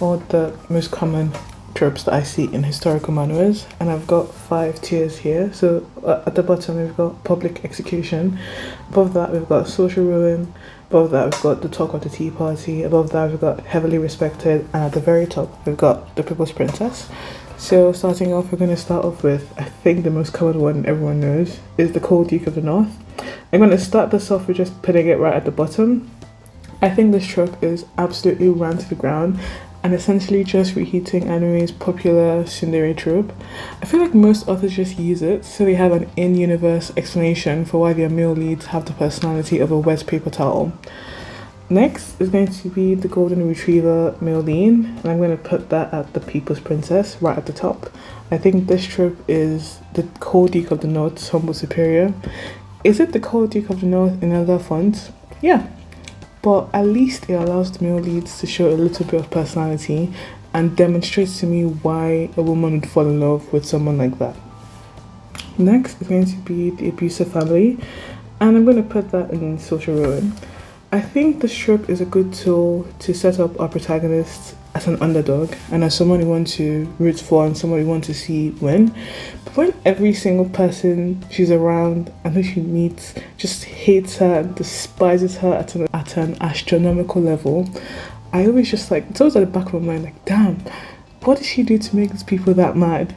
all the most common tropes that I see in historical manhwas, and I've got 5 tiers here. So at the bottom we've got public execution, above that we've got social ruin, above that we've got the talk of the tea party, above that we've got heavily respected, and at the very top we've got the people's princess. So starting off, we're going to start off with, I think the most common one everyone knows is the cold duke of the north. I'm going to start this off with just putting it right at the bottom. I think this trope is absolutely ran to the ground and essentially just reheating anime's popular tsundere trope. I feel like most authors just use it so they have an in-universe explanation for why their male leads have the personality of a wet paper towel. Next is going to be the golden retriever male lead, and I'm going to put that at the people's princess right at the top. I think this trope is the cold duke of the north's humble superior. Is it the cold duke of the north in other fonts? Yeah, but at least it allows the male leads to show a little bit of personality and demonstrates to me why a woman would fall in love with someone like that. Next is going to be the abusive family, and I'm going to put that in social ruin. I think this trope is a good tool to set up our protagonist as an underdog and as someone you want to root for and someone you want to see win. But when every single person she's around and who she meets just hates her and despises her at an astronomical level, I always just like, it's always at the back of my mind, like, damn, what did she do to make these people that mad?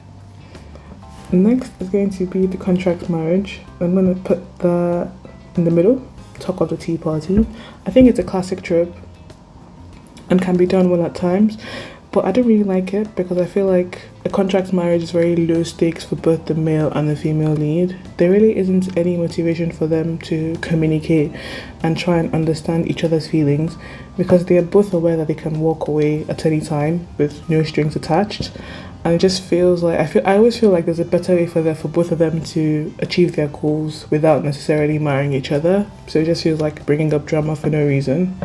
Next is going to be the contract marriage. I'm going to put that in the middle. Talk of the tea party. I think it's a classic trope and can be done well at times, but I don't really like it because I feel like a contract marriage is very low stakes for both the male and the female lead. There really isn't any motivation for them to communicate and try and understand each other's feelings because they are both aware that they can walk away at any time with no strings attached. And it just feels like I always feel like there's a better way for both of them to achieve their goals without necessarily marrying each other. So it just feels like bringing up drama for no reason.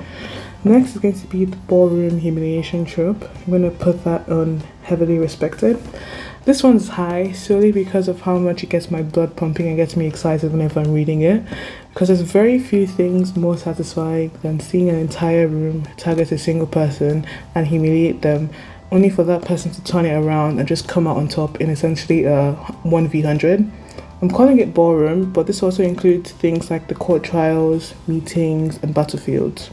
Next is going to be the ballroom humiliation trope. I'm going to put that on heavily respected. This one's high solely because of how much it gets my blood pumping and gets me excited whenever I'm reading it. Because there's very few things more satisfying than seeing an entire room target a single person and humiliate them, only for that person to turn it around and just come out on top in essentially a 1v100. I'm calling it ballroom, but this also includes things like the court trials, meetings, and battlefields.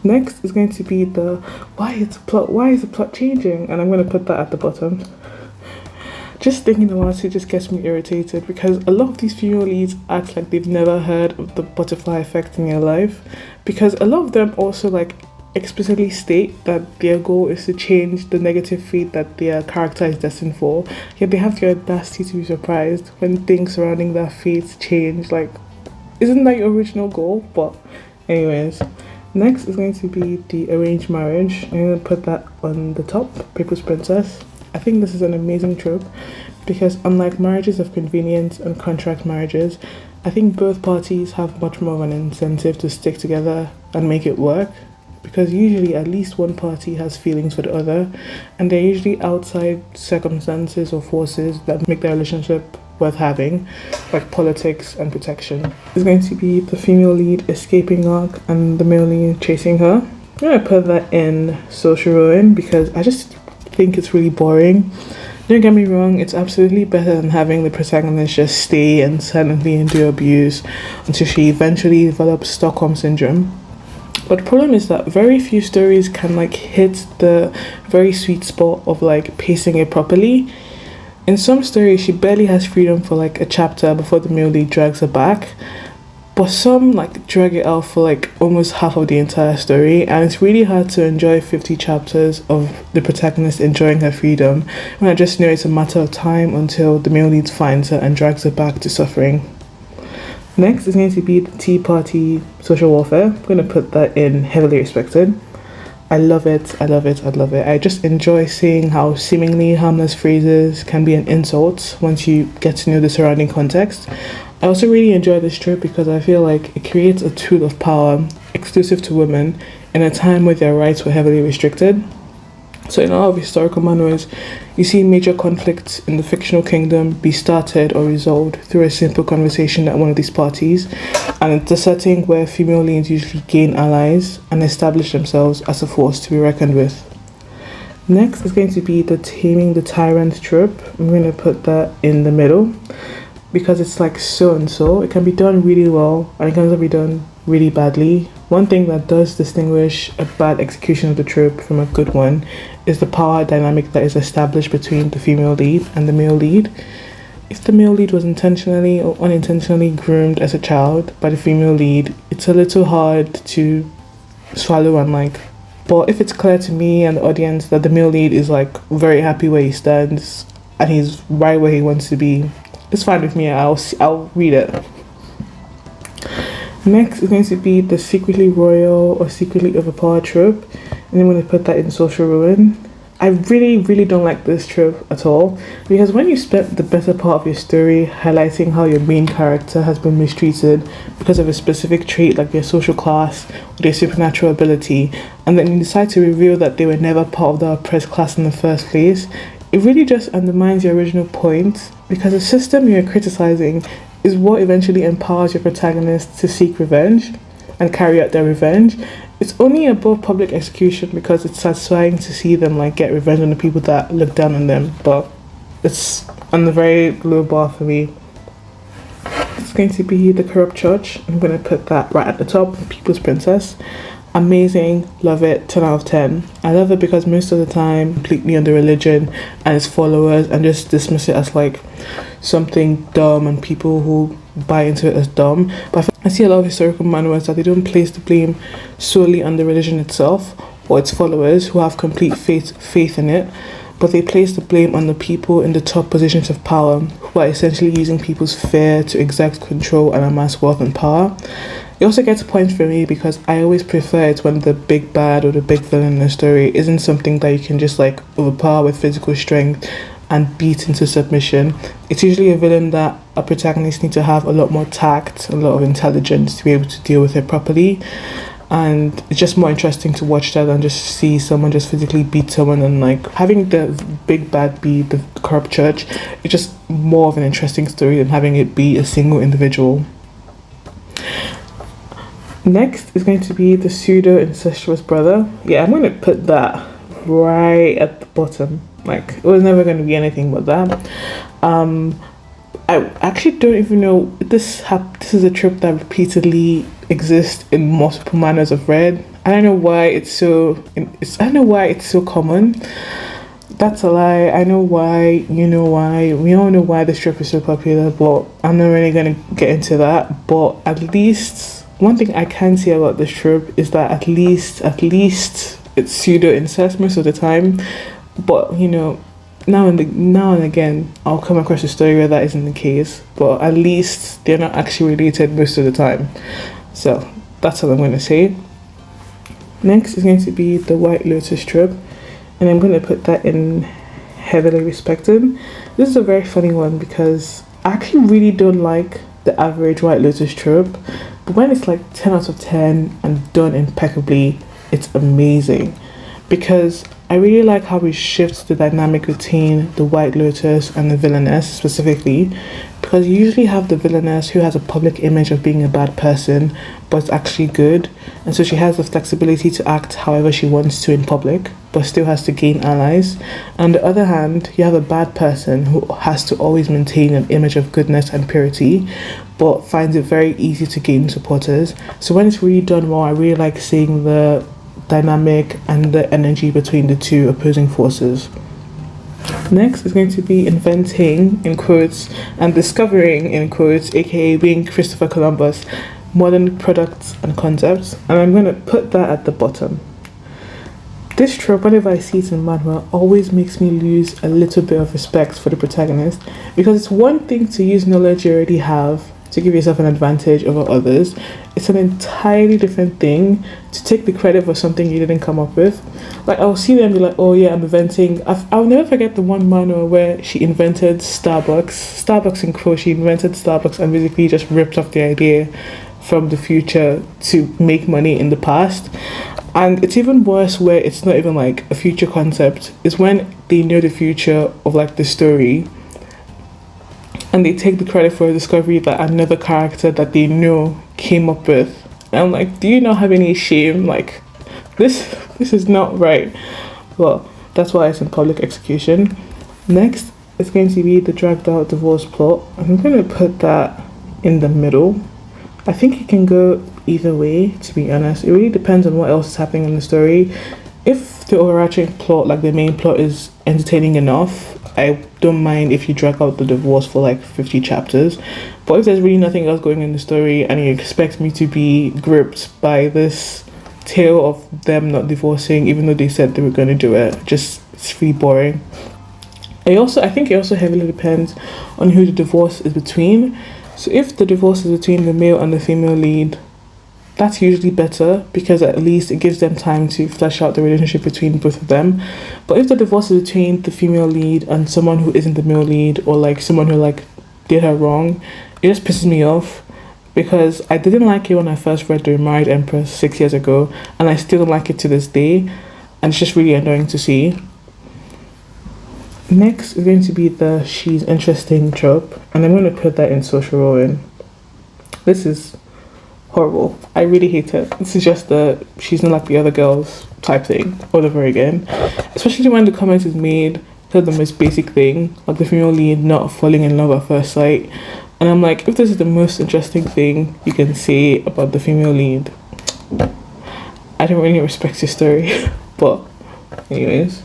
Next is going to be the why is the plot changing? And I'm going to put that at the bottom. Just thinking about it just gets me irritated because a lot of these female leads act like they've never heard of the butterfly effect in their life, because a lot of them also like explicitly state that their goal is to change the negative fate that their character is destined for, yet they have the audacity to be surprised when things surrounding their fates change. Like, isn't that your original goal? But anyways, next is going to be the arranged marriage. I'm going to put that on the top, people's princess. I think this is an amazing trope because unlike marriages of convenience and contract marriages, I think both parties have much more of an incentive to stick together and make it work, because usually at least one party has feelings for the other, and they're usually outside circumstances or forces that make their relationship worth having, like politics and protection. It's going to be the female lead escaping arc and the male lead chasing her. I'm going to put that in social ruin because I just think it's really boring. Don't get me wrong, it's absolutely better than having the protagonist just stay and silently endure abuse until she eventually develops Stockholm syndrome. But the problem is that very few stories can like hit the very sweet spot of like pacing it properly. In some stories, she barely has freedom for like a chapter before the male lead drags her back. But some like drag it out for like almost half of the entire story, and it's really hard to enjoy 50 chapters of the protagonist enjoying her freedom when I just know it's a matter of time until the male lead finds her and drags her back to suffering. Next is going to be the Tea Party social warfare. I'm going to put that in heavily respected. I love it, I love it, I love it. I just enjoy seeing how seemingly harmless phrases can be an insult once you get to know the surrounding context. I also really enjoy this trope because I feel like it creates a tool of power exclusive to women in a time where their rights were heavily restricted. So in a lot of historical manuals, you see major conflicts in the fictional kingdom be started or resolved through a simple conversation at one of these parties, and it's a setting where female leads usually gain allies and establish themselves as a force to be reckoned with. Next is going to be the Taming the Tyrant trope. I'm going to put that in the middle because it's like so and so. It can be done really well and it can also be done really badly. One thing that does distinguish a bad execution of the trope from a good one is the power dynamic that is established between the female lead and the male lead. If the male lead was intentionally or unintentionally groomed as a child by the female lead, it's a little hard to swallow and like. But if it's clear to me and the audience that the male lead is like very happy where he stands and he's right where he wants to be, it's fine with me. I'll read it. Next is going to be the secretly royal or secretly overpowered trope, and I'm going to put that in social ruin. I really don't like this trope at all, because when you spend the better part of your story highlighting how your main character has been mistreated because of a specific trait like their social class or their supernatural ability, and then you decide to reveal that they were never part of the oppressed class in the first place, it really just undermines your original point, because the system you're criticizing is what eventually empowers your protagonist to seek revenge and carry out their revenge. It's only above public execution because it's satisfying to see them like get revenge on the people that look down on them, but it's on the very low bar for me. It's going to be the corrupt church. I'm going to put that right at the top. People's Princess. Amazing, love it, 10 out of 10. I love it because most of the time completely under religion and its followers and just dismiss it as like something dumb and people who buy into it as dumb. But I see a lot of historical manuals that they don't place the blame solely on the religion itself or its followers who have complete faith in it, but they place the blame on the people in the top positions of power who are essentially using people's fear to exert control and amass wealth and power. It also gets points for me because I always prefer it when the big bad or the big villain in the story isn't something that you can just like overpower with physical strength and beat into submission. It's usually a villain that a protagonist needs to have a lot more tact, a lot of intelligence to be able to deal with it properly. And it's just more interesting to watch that than just see someone just physically beat someone, and like having the big bad be the corrupt church. It's just more of an interesting story than having it be a single individual. Next is going to be the pseudo-incestuous brother. Yeah, I'm going to put that right at the bottom. Like, it was never going to be anything but that. I actually don't even know, this is a trope that repeatedly exists in multiple manners I've read. I don't know why it's so common. That's a lie. I know why, you know why, we all know why this trope is so popular, but I'm not really going to get into that. But at least one thing I can say about this trope is that at least it's pseudo incest most of the time. But you know, now and again I'll come across a story where that isn't the case, but at least they're not actually related most of the time. So that's all I'm going to say. Next is going to be the White Lotus trope, and I'm going to put that in heavily respected. This is a very funny one because I actually really don't like the average White Lotus trope, but when it's like 10 out of 10 and done impeccably, it's amazing. Because I really like how it shifts the dynamic between the White Lotus and the villainess specifically, because you usually have the villainess who has a public image of being a bad person but is actually good, and so she has the flexibility to act however she wants to in public but still has to gain allies. On the other hand, you have a bad person who has to always maintain an image of goodness and purity but finds it very easy to gain supporters. So when it's really done well, I really like seeing the dynamic and the energy between the two opposing forces. Next is going to be inventing, in quotes, and discovering, in quotes, aka being Christopher Columbus, modern products and concepts, and I'm going to put that at the bottom. This trope, whenever I see it in Manhwa, always makes me lose a little bit of respect for the protagonist, because it's one thing to use knowledge you already have to give yourself an advantage over others. It's an entirely different thing to take the credit for something you didn't come up with. Like, I'll see them be like, oh yeah, I'm inventing. I'll never forget the one manual where she invented Starbucks in quote. She invented Starbucks and basically just ripped off the idea from the future to make money in the past. And it's even worse where it's not even like a future concept. It's when they know the future of like the story and they take the credit for a discovery that another character that they know came up with. And I'm like, do you not have any shame? Like, this is not right. Well, that's why it's in public execution. Next, it's going to be the dragged out divorce plot. I'm going to put that in the middle. I think it can go either way, to be honest. It really depends on what else is happening in the story. If the overarching plot, like the main plot, is entertaining enough, I don't mind if you drag out the divorce for like 50 chapters. But if there's really nothing else going in the story and you expect me to be gripped by this tale of them not divorcing, even though they said they were going to do it, just it's really boring. I think it also heavily depends on who the divorce is between. So if the divorce is between the male and the female lead, that's usually better because at least it gives them time to flesh out the relationship between both of them. But if the divorce is between the female lead and someone who isn't the male lead, or like someone who like did her wrong, it just pisses me off because I didn't like it when I first read The Married Empress 6 years ago, and I still don't like it to this day, and it's just really annoying to see. Next is going to be the she's interesting trope, and I'm going to put that in social rowing. This is horrible. I really hate it. This is just the she's not like the other girls type thing all over again. Especially when the comment is made to the most basic thing, like the female lead not falling in love at first sight. And I'm like, if this is the most interesting thing you can say about the female lead, I don't really respect your story. But anyways.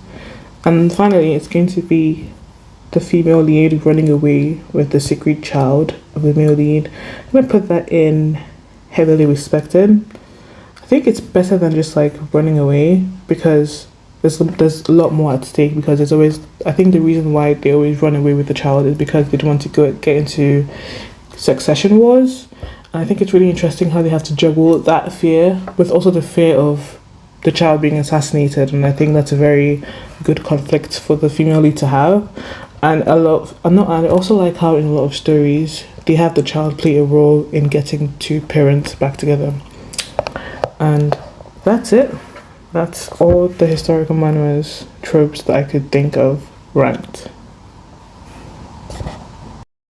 And finally, it's going to be the female lead running away with the secret child of the male lead. I'm going to put that in heavily respected. I think it's better than just like running away because there's a lot more at stake, because there's always, I think the reason why they always run away with the child is because they don't want to get into succession wars. And I think it's really interesting how they have to juggle that fear with also the fear of the child being assassinated, and I think that's a very good conflict for the female lead to have. And I also like how in a lot of stories they have the child play a role in getting two parents back together. And that's it. That's all the historical manhwas tropes that I could think of ranked.